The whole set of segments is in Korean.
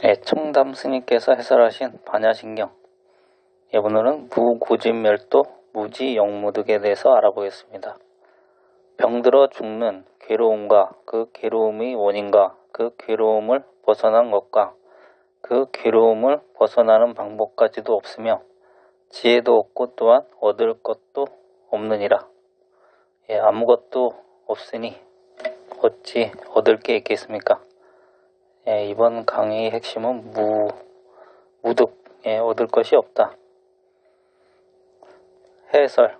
청담 스님께서 해설하신 반야신경. 오늘은 무고진멸도 무지영무득에 대해서 알아보겠습니다. 병들어 죽는 괴로움과 그 괴로움의 원인과 그 괴로움을 벗어난 것과 그 괴로움을 벗어나는 방법까지도 없으며 지혜도 없고 또한 얻을 것도 없느니라. 아무것도 없으니 어찌 얻을 게 있겠습니까? 이번 강의의 핵심은 무득, 얻을 것이 없다. 해설.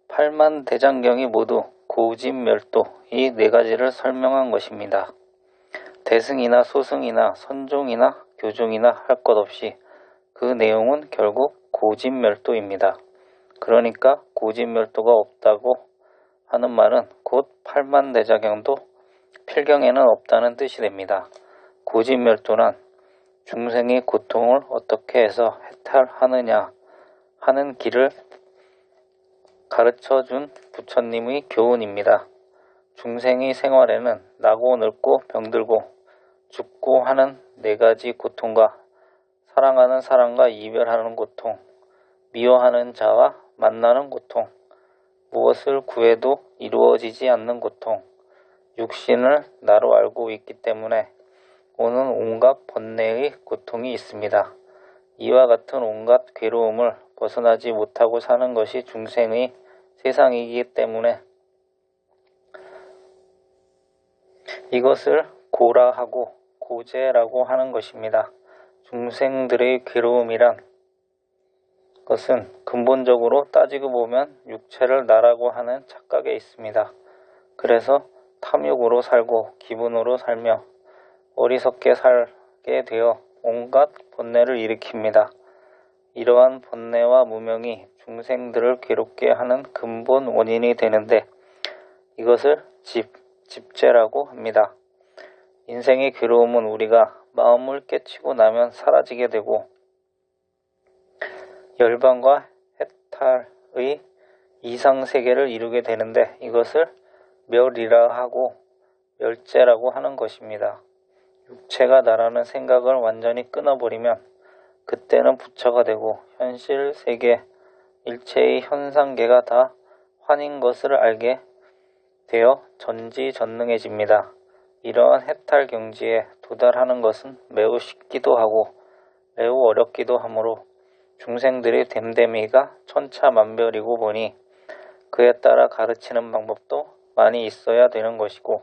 팔만대장경이 모두 고진멸도 이 네 가지를 설명한 것입니다. 대승이나 소승이나 선종이나 교종이나 할 것 없이 그 내용은 결국 고진멸도입니다. 그러니까 고진멸도가 없다고 하는 말은 곧 팔만대장경도 필경에는 없다는 뜻이 됩니다. 고진멸도란 중생의 고통을 어떻게 해서 해탈하느냐 하는 길을 가르쳐준 부처님의 교훈입니다. 중생의 생활에는 나고 늙고 병들고 죽고 하는 네 가지 고통과 사랑하는 사람과 이별하는 고통, 미워하는 자와 만나는 고통, 무엇을 구해도 이루어지지 않는 고통, 육신을 나로 알고 있기 때문에 오는 온갖 번뇌의 고통이 있습니다. 이와 같은 온갖 괴로움을 벗어나지 못하고 사는 것이 중생의 세상이기 때문에 이것을 고라하고 고재라고 하는 것입니다. 중생들의 괴로움이란 것은 근본적으로 따지고 보면 육체를 나라고 하는 착각에 있습니다. 그래서 탐욕으로 살고 기분으로 살며 어리석게 살게 되어 온갖 번뇌를 일으킵니다. 이러한 번뇌와 무명이 중생들을 괴롭게 하는 근본 원인이 되는데 이것을 집재라고 합니다. 인생의 괴로움은 우리가 마음을 깨치고 나면 사라지게 되고 열반과 해탈의 이상세계를 이루게 되는데 이것을 멸이라 하고 멸재라고 하는 것입니다. 육체가 나라는 생각을 완전히 끊어버리면 그때는 부처가 되고 현실 세계 일체의 현상계가 다 환인 것을 알게 되어 전지전능해집니다. 이러한 해탈 경지에 도달하는 것은 매우 쉽기도 하고 매우 어렵기도 하므로 중생들의 됨됨이가 천차만별이고 보니 그에 따라 가르치는 방법도 많이 있어야 되는 것이고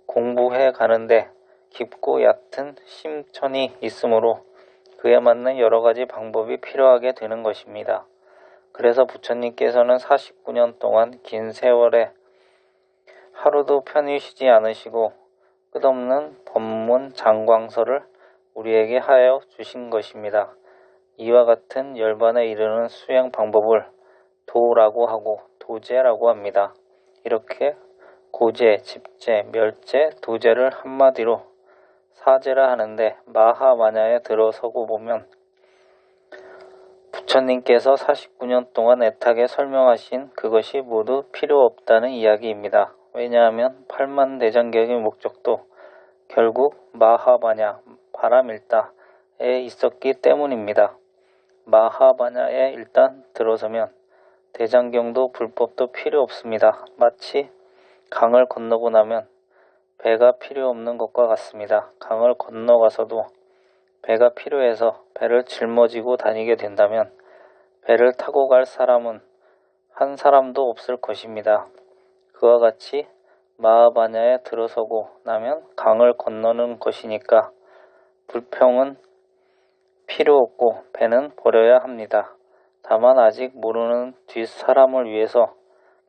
공부해 가는데 깊고 얕은 심천이 있으므로 그에 맞는 여러 가지 방법이 필요하게 되는 것입니다. 그래서 부처님께서는 49년 동안 긴 세월에 하루도 편히 쉬지 않으시고 끝없는 법문 장광설을 우리에게 하여 주신 것입니다. 이와 같은 열반에 이르는 수행 방법을 도라고 하고 도제라고 합니다. 이렇게 고제, 집제, 멸제, 도제를 한마디로 사제라 하는데 마하마냐에 들어서고 보면 부처님께서 49년 동안 애타게 설명하신 그것이 모두 필요 없다는 이야기입니다. 왜냐하면 팔만대장경의 목적도 결국 마하바냐, 바람일다에 있었기 때문입니다. 마하바냐에 일단 들어서면 대장경도 불법도 필요 없습니다. 마치 강을 건너고 나면 배가 필요 없는 것과 같습니다. 강을 건너가서도 배가 필요해서 배를 짊어지고 다니게 된다면 배를 타고 갈 사람은 한 사람도 없을 것입니다. 그와 같이 마하바냐에 들어서고 나면 강을 건너는 것이니까 불평은 필요 없고 배는 버려야 합니다. 다만 아직 모르는 뒷사람을 위해서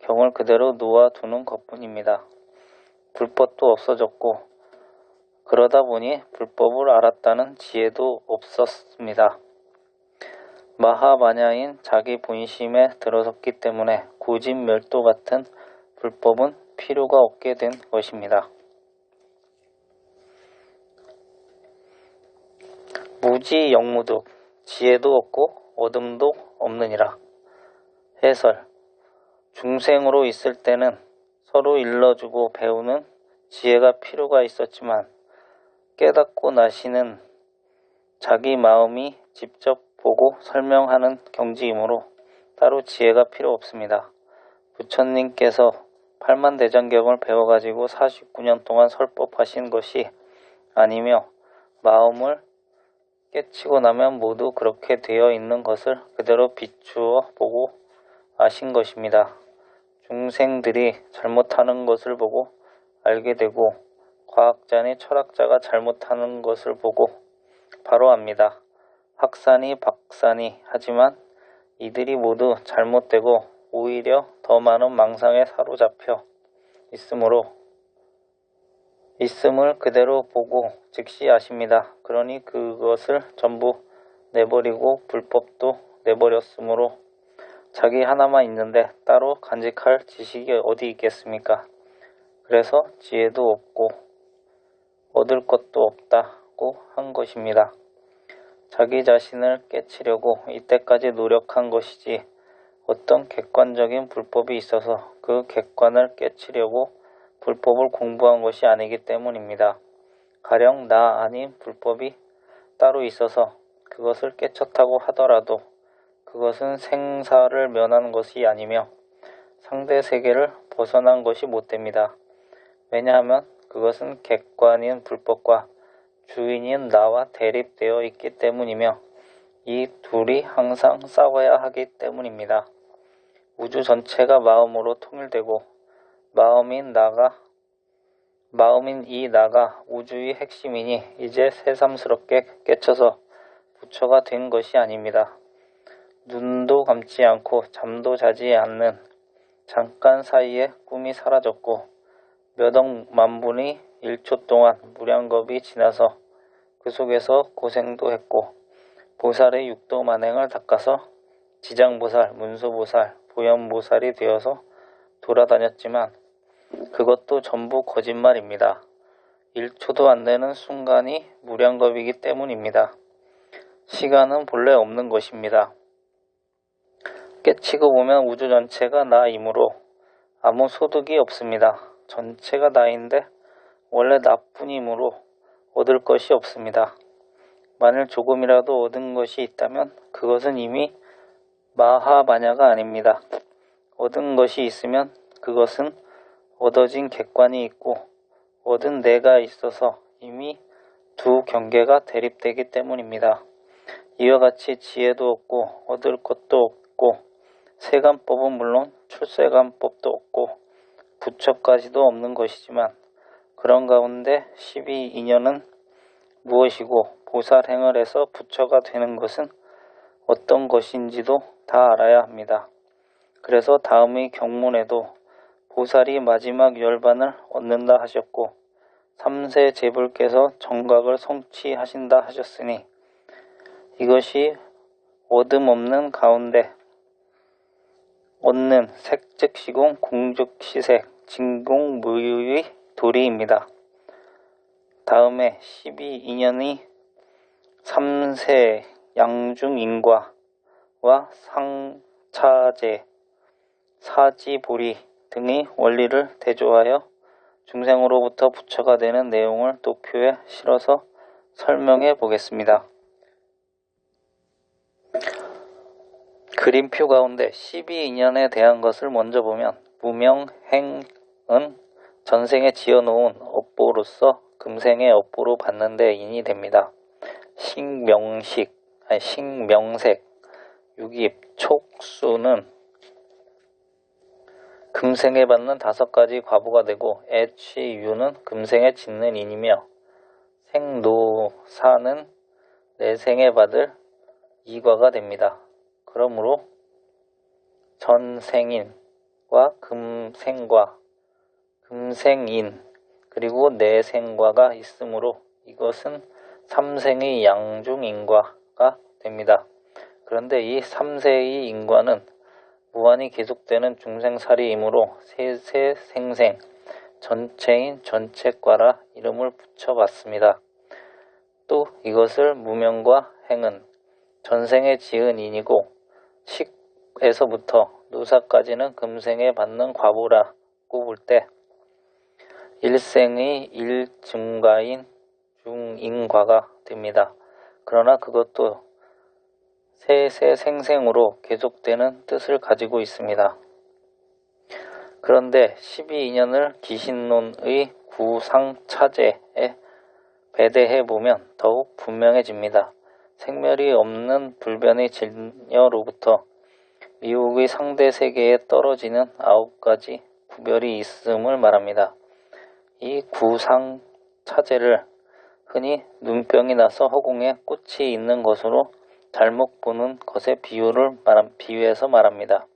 경을 그대로 놓아두는 것뿐입니다. 불법도 없어졌고 그러다 보니 불법을 알았다는 지혜도 없었습니다. 마하바냐인 자기 본심에 들어섰기 때문에 고진멸도 같은 불법은 필요가 없게 된 것입니다. 무지영무득, 지혜도 없고 얻음도 없느니라. 해설. 중생으로 있을 때는 서로 일러주고 배우는 지혜가 필요가 있었지만 깨닫고 나시는 자기 마음이 직접 보고 설명하는 경지이므로 따로 지혜가 필요 없습니다. 부처님께서 팔만대장경을 배워가지고 49년 동안 설법하신 것이 아니며 마음을 깨치고 나면 모두 그렇게 되어 있는 것을 그대로 비추어 보고 아신 것입니다. 중생들이 잘못하는 것을 보고 알게 되고 과학자니 철학자가 잘못하는 것을 보고 바로 압니다. 학사니 박사니 하지만 이들이 모두 잘못되고 오히려 더 많은 망상에 사로잡혀 있음을 그대로 보고 즉시 아십니다. 그러니 그것을 전부 내버리고 불법도 내버렸으므로 자기 하나만 있는데 따로 간직할 지식이 어디 있겠습니까? 그래서 지혜도 없고 얻을 것도 없다고 한 것입니다. 자기 자신을 깨치려고 이때까지 노력한 것이지 어떤 객관적인 불법이 있어서 그 객관을 깨치려고 불법을 공부한 것이 아니기 때문입니다. 가령 나 아닌 불법이 따로 있어서 그것을 깨쳤다고 하더라도 그것은 생사를 면한 것이 아니며 상대 세계를 벗어난 것이 못됩니다. 왜냐하면 그것은 객관인 불법과 주인인 나와 대립되어 있기 때문이며 이 둘이 항상 싸워야 하기 때문입니다. 우주 전체가 마음으로 통일되고 마음인 이 나가 우주의 핵심이니 이제 새삼스럽게 깨쳐서 부처가 된 것이 아닙니다. 눈도 감지 않고 잠도 자지 않는 잠깐 사이에 꿈이 사라졌고 몇억 만분의 1초 동안 무량겁이 지나서 그 속에서 고생도 했고 보살의 육도 만행을 닦아서 지장보살, 문수보살, 보현보살이 되어서 돌아다녔지만 그것도 전부 거짓말입니다. 1초도 안 되는 순간이 무량겁이기 때문입니다. 시간은 본래 없는 것입니다. 깨치고 보면 우주 전체가 나이므로 아무 소득이 없습니다. 전체가 나인데 원래 나뿐이므로 얻을 것이 없습니다. 만일 조금이라도 얻은 것이 있다면 그것은 이미 마하바냐가 아닙니다. 얻은 것이 있으면 그것은 얻어진 객관이 있고 얻은 내가 있어서 이미 두 경계가 대립되기 때문입니다. 이와 같이 지혜도 없고 얻을 것도 없고 세간법은 물론 출세간법도 없고 부처까지도 없는 것이지만 그런 가운데 12인연은 무엇이고 보살행을 해서 부처가 되는 것은 어떤 것인지도 다 알아야 합니다. 그래서 다음의 경문에도 보살이 마지막 열반을 얻는다 하셨고 3세 제불께서 정각을 성취하신다 하셨으니 이것이 얻음 없는 가운데 얻는 색즉시공 공즉시색 진공무유의 도리입니다. 다음에 12인연이 3세 양중인과와 상차제, 사지보리 등의 원리를 대조하여 중생으로부터 부처가 되는 내용을 도표에 실어서 설명해 보겠습니다. 그림표 가운데 12인연에 대한 것을 먼저 보면 무명행은 전생에 지어놓은 업보로서 금생의 업보로 받는 데 인이 됩니다. 식명색, 유깁, 촉수는 금생에 받는 5가지 과보가 되고 애취유는 금생에 짓는 인이며 생노사는 내생에 받을 이과가 됩니다. 그러므로 전생인과 금생과 금생인 그리고 내생과가 있으므로 이것은 3생의 양중인과가 됩니다. 그런데 이 3세의 인과는 무한히 계속되는 중생살이이므로 세세 생생 전체인 전체과라 이름을 붙여봤습니다. 또 이것을 무명과 행은 전생에 지은 인이고 식에서부터 노사까지는 금생에 받는 과보라고 볼 때 일생의 일증가인 중인과가 됩니다. 그러나 그것도 세세생생으로 계속되는 뜻을 가지고 있습니다. 그런데 12인연을 기신론의 구상차제에 배대해 보면 더욱 분명해집니다. 생멸이 없는 불변의 진여로부터 미혹의 상대 세계에 떨어지는 9가지 구별이 있음을 말합니다. 이 구상차제를 흔히 눈병이 나서 허공에 꽃이 있는 것으로 잘못 보는 것의 비유해서 말합니다.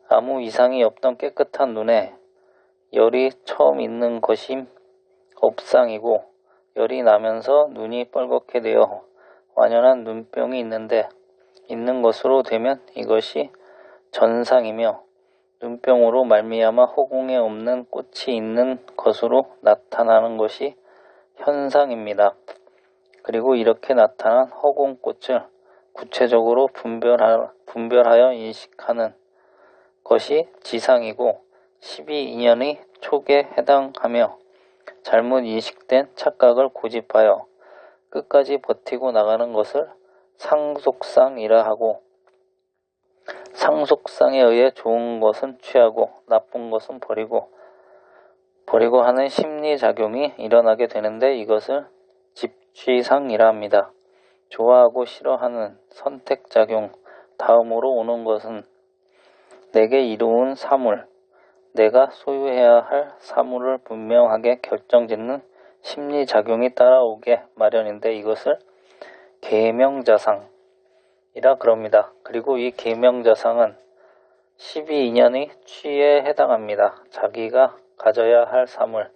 아무 이상이 없던 깨끗한 눈에 열이 처음 있는 것이 업상이고, 열이 나면서 눈이 뻘겋게 되어 완연한 눈병이 있는 것으로 되면 이것이 전상이며, 눈병으로 말미암아 허공에 없는 꽃이 있는 것으로 나타나는 것이 현상입니다. 그리고 이렇게 나타난 허공꽃을 구체적으로 분별하여 인식하는 것이 지상이고 12인연의 촉에 해당하며, 잘못 인식된 착각을 고집하여 끝까지 버티고 나가는 것을 상속상이라 하고, 상속상에 의해 좋은 것은 취하고 나쁜 것은 버리고 하는 심리작용이 일어나게 되는데, 이것을 집취상이라 합니다. 좋아하고 싫어하는 선택작용 다음으로 오는 것은 내게 이루은 사물, 내가 소유해야 할 사물을 분명하게 결정짓는 심리작용이 따라오게 마련인데, 이것을 계명자상이라 그럽니다. 그리고 이 계명자상은 12인연의 취에 해당합니다. 자기가 가져야 할 사물,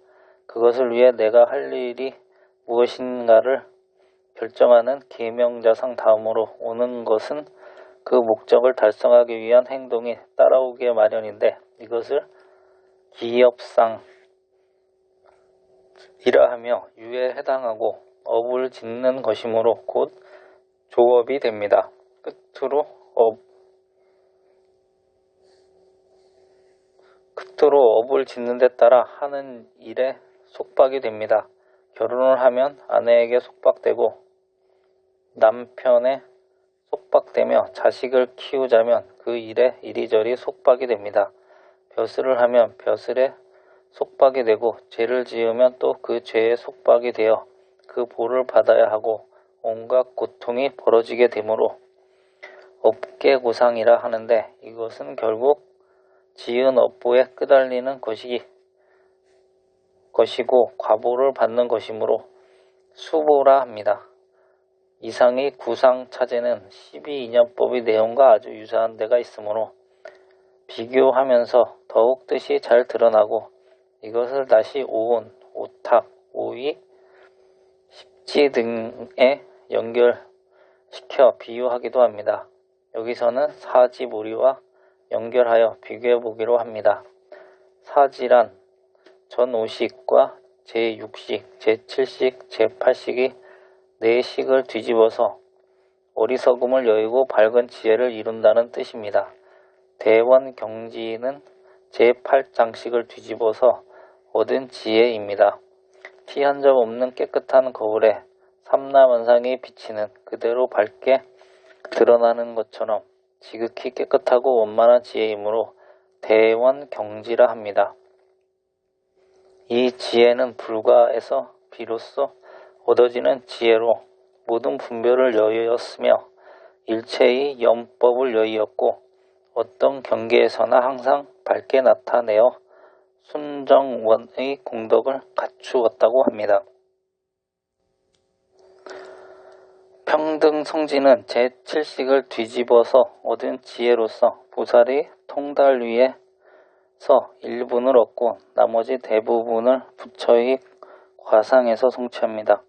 그것을 위해 내가 할 일이 무엇인가를 결정하는 계명자상 다음으로 오는 것은 그 목적을 달성하기 위한 행동이 따라오기에 마련인데, 이것을 기업상이라 하며 유에 해당하고 업을 짓는 것이므로 곧 조업이 됩니다. 끝으로 업을 짓는 데 따라 하는 일에 속박이 됩니다. 결혼을 하면 아내에게 속박되고, 남편에 속박되며, 자식을 키우자면 그 일에 이리저리 속박이 됩니다. 벼슬을 하면 벼슬에 속박이 되고, 죄를 지으면 또 그 죄에 속박이 되어 그 보를 받아야 하고, 온갖 고통이 벌어지게 되므로 업계고상이라 하는데, 이것은 결국 지은 업보에 끄달리는 것이고 과보를 받는 것이므로 수보라 합니다. 이상의 구상차제는 12인연법의 내용과 아주 유사한 데가 있으므로 비교하면서 더욱 뜻이 잘 드러나고, 이것을 다시 오온, 오탁, 오의, 십지 등에 연결시켜 비유하기도 합니다. 여기서는 사지모리와 연결하여 비교해 보기로 합니다. 사지란 전 5식과 제6식, 제7식, 제8식이 4식을 뒤집어서 어리석음을 여의고 밝은 지혜를 이룬다는 뜻입니다. 대원경지는 제8장식을 뒤집어서 얻은 지혜입니다. 티 한 점 없는 깨끗한 거울에 삼라만상이 비치는 그대로 밝게 드러나는 것처럼 지극히 깨끗하고 원만한 지혜이므로 대원경지라 합니다. 이 지혜는 불가에서 비로소 얻어지는 지혜로 모든 분별을 여의었으며 일체의 영법을 여의었고, 어떤 경계에서나 항상 밝게 나타내어 순정원의 공덕을 갖추었다고 합니다. 평등성지는 제7식을 뒤집어서 얻은 지혜로서 보살이 통달 위에서 일분을 얻고 나머지 대부분을 부처의 과상에서 성취합니다.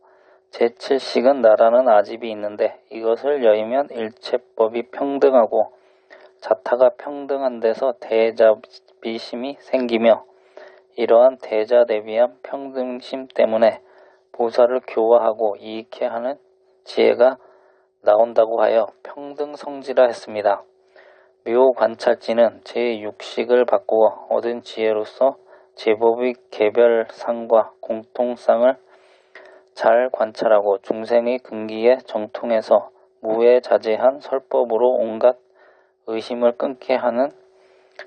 제7식은 나라는 아집이 있는데, 이것을 여의면 일체법이 평등하고 자타가 평등한 데서 대자비심이 생기며, 이러한 대자대비한 평등심 때문에 보살을 교화하고 이익해 하는 지혜가 나온다고 하여 평등성지라 했습니다. 묘관찰지는 제6식을 바꾸어 얻은 지혜로서 제법의 개별상과 공통상을 잘 관찰하고 중생의 근기에 정통해서 무외자제한 설법으로 온갖 의심을 끊게 하는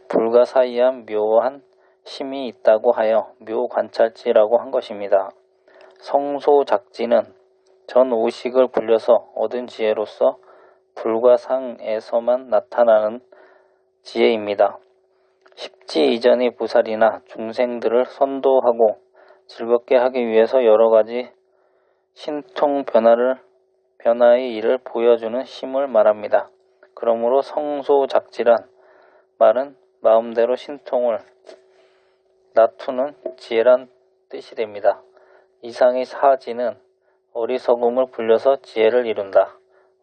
불가사의한 묘한 심이 있다고 하여 묘관찰지라고 한 것입니다. 성소작지는 전 오식을 불려서 얻은 지혜로서 불가상에서만 나타나는 지혜입니다. 십지 이전의 보살이나 중생들을 선도하고 즐겁게 하기 위해서 여러가지 신통 변화의 일을 보여주는 심을 말합니다. 그러므로 성소작지란 말은 마음대로 신통을 낮추는 지혜란 뜻이 됩니다. 이상의 사지는 어리석음을 불려서 지혜를 이룬다.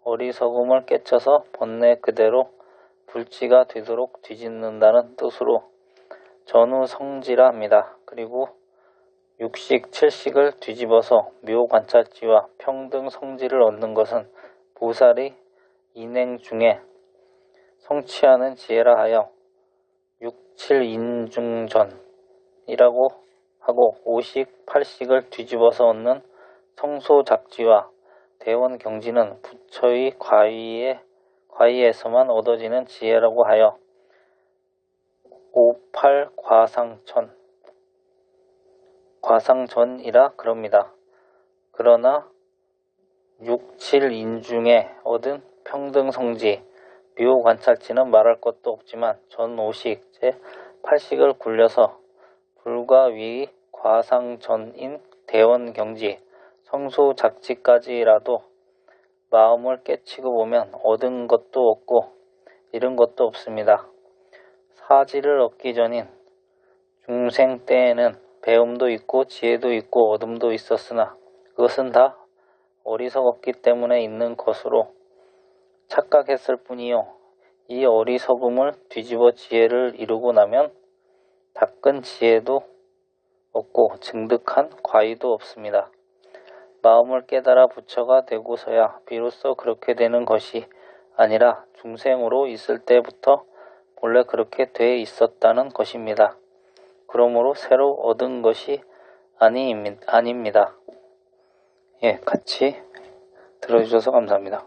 어리석음을 깨쳐서 번뇌 그대로 불지가 되도록 뒤집는다는 뜻으로 전우성지라 합니다. 그리고 육식, 칠식을 뒤집어서 묘관찰지와 평등성지를 얻는 것은 보살의 인행 중에 성취하는 지혜라 하여 육칠인중전이라고 하고 오식, 팔식을 뒤집어서 얻는 성소작지와 대원경지는 부처의 과의에서만 얻어지는 지혜라고 하여 과상전이라 그럽니다. 그러나 육칠인중에 얻은 평등성지, 묘관찰지는 말할 것도 없지만 전오식, 제8식을 굴려서 불과 위 과상전인 대원경지, 성소작지까지라도 마음을 깨치고 보면 얻은 것도 없고 잃은 것도 없습니다. 사지를 얻기 전인 중생 때에는 배움도 있고 지혜도 있고 얻음도 있었으나 그것은 다 어리석었기 때문에 있는 것으로 착각했을 뿐이요. 이 어리석음을 뒤집어 지혜를 이루고 나면 닦은 지혜도 없고 증득한 과의도 없습니다. 마음을 깨달아 부처가 되고서야 비로소 그렇게 되는 것이 아니라 중생으로 있을 때부터 원래 그렇게 돼 있었다는 것입니다. 그러므로 새로 얻은 것이 아닙니다. 같이 들어주셔서 감사합니다.